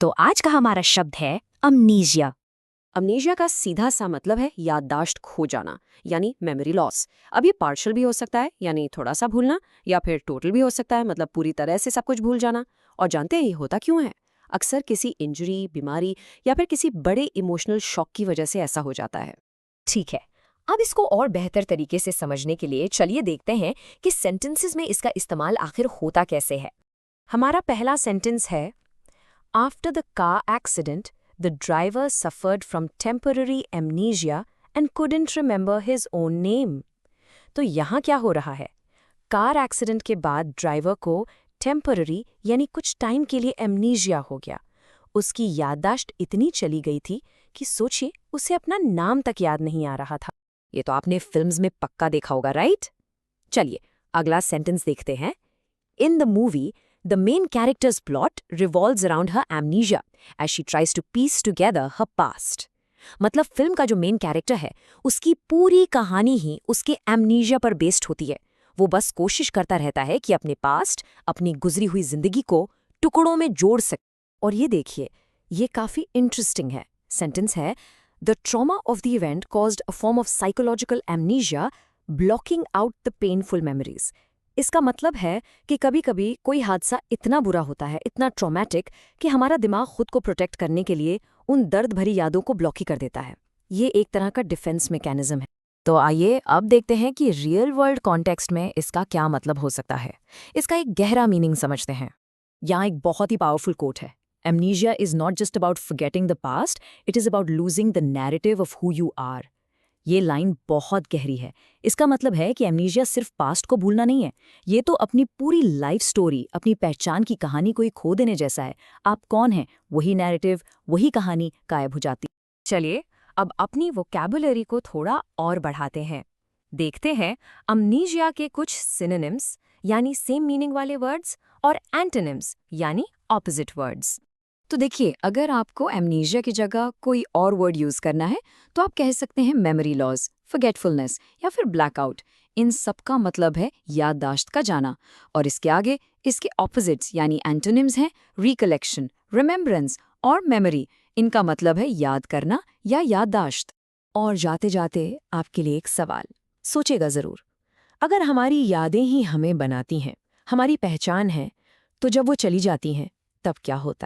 तो आज का हमारा शब्द है अमनीजिया। अमनेशिया का सीधा सा मतलब है याददाश्त खो जाना, यानी मेमोरी लॉस। अब ये पार्शियल भी हो सकता है, यानी थोड़ा सा भूलना, या फिर टोटल भी हो सकता है, मतलब पूरी तरह से सब कुछ भूल जाना। और जानते हैं ये होता क्यों है? अक्सर किसी इंजरी, बीमारी या फिर किसी बड़े इमोशनल शॉक की वजह से ऐसा हो जाता है। ठीक है, अब इसको और बेहतर तरीके से समझने के लिए चलिए देखते हैं कि सेंटेंसेस में इसका इस्तेमाल आखिर होता कैसे है। हमारा पहला सेंटेंस है, after the car accident the driver suffered from temporary amnesia and couldn't remember his own name. तो यहाँ क्या हो रहा है? कार एक्सीडेंट के बाद ड्राइवर को टेम्पररी यानी कुछ टाइम के लिए एमनीजिया हो गया। उसकी याददाश्त इतनी चली गई थी कि सोचिए उसे अपना नाम तक याद नहीं आ रहा था। ये तो आपने फिल्म्स में पक्का देखा होगा, राइट? चलिए अगला सेंटेंस देखते हैं। In the movie the main characters plot revolves around her amnesia as she tries to piece together her past. मतलब फिल्म का जो मेन कैरेक्टर है उसकी पूरी कहानी ही उसके एमनीजिया पर बेस्ड होती है। वो बस कोशिश करता रहता है कि अपने पास्ट, अपनी गुजरी हुई जिंदगी को टुकड़ों में जोड़ सके। और ये देखिए, ये काफी इंटरेस्टिंग है। सेंटेंस है, the trauma of the event caused a form of psychological amnesia blocking out the painful memories. इसका मतलब है कि कभी कभी कोई हादसा इतना बुरा होता है, इतना ट्रॉमेटिक, कि हमारा दिमाग खुद को प्रोटेक्ट करने के लिए उन दर्द भरी यादों को ब्लॉक ही कर देता है। ये एक तरह का डिफेंस मैकेनिज्म है। तो आइए अब देखते हैं कि रियल वर्ल्ड कॉन्टेक्स्ट में इसका क्या मतलब हो सकता है। इसका एक गहरा मीनिंग समझते हैं। यहाँ एक बहुत ही पावरफुल कोट है, amnesia is not just about forgetting the past, it is about losing the narrative of who you are. ये लाइन बहुत गहरी है। इसका मतलब है कि एमनीजिया सिर्फ पास्ट को भूलना नहीं है, ये तो अपनी पूरी लाइफ स्टोरी, अपनी पहचान की कहानी को ही खो देने जैसा है। आप कौन हैं, वही नैरेटिव, वही कहानी गायब हो जाती। चलिए अब अपनी वोकैबुलरी को थोड़ा और बढ़ाते हैं। देखते हैं अमनीजिया के कुछ सिनोनिम्स यानी सेम मीनिंग वाले वर्ड्स और एंटोनिम्स यानी ऑपोजिट वर्ड्स। तो देखिए, अगर आपको एमनीजिया की जगह कोई और वर्ड यूज करना है तो आप कह सकते हैं मेमोरी लॉस, फॉरगेटफुलनेस या फिर ब्लैकआउट। इन सब का मतलब है याददाश्त का जाना। और इसके आगे इसके ऑपोजिट्स यानी एंटोनिम्स हैं रिकलेक्शन, रिमेम्बरेंस और मेमोरी। इनका मतलब है याद करना या याददाश्त। और जाते जाते आपके लिए एक सवाल, सोचेगा जरूर, अगर हमारी यादें ही हमें बनाती हैं, हमारी पहचान है, तो जब वो चली जाती हैं तब क्या होता है?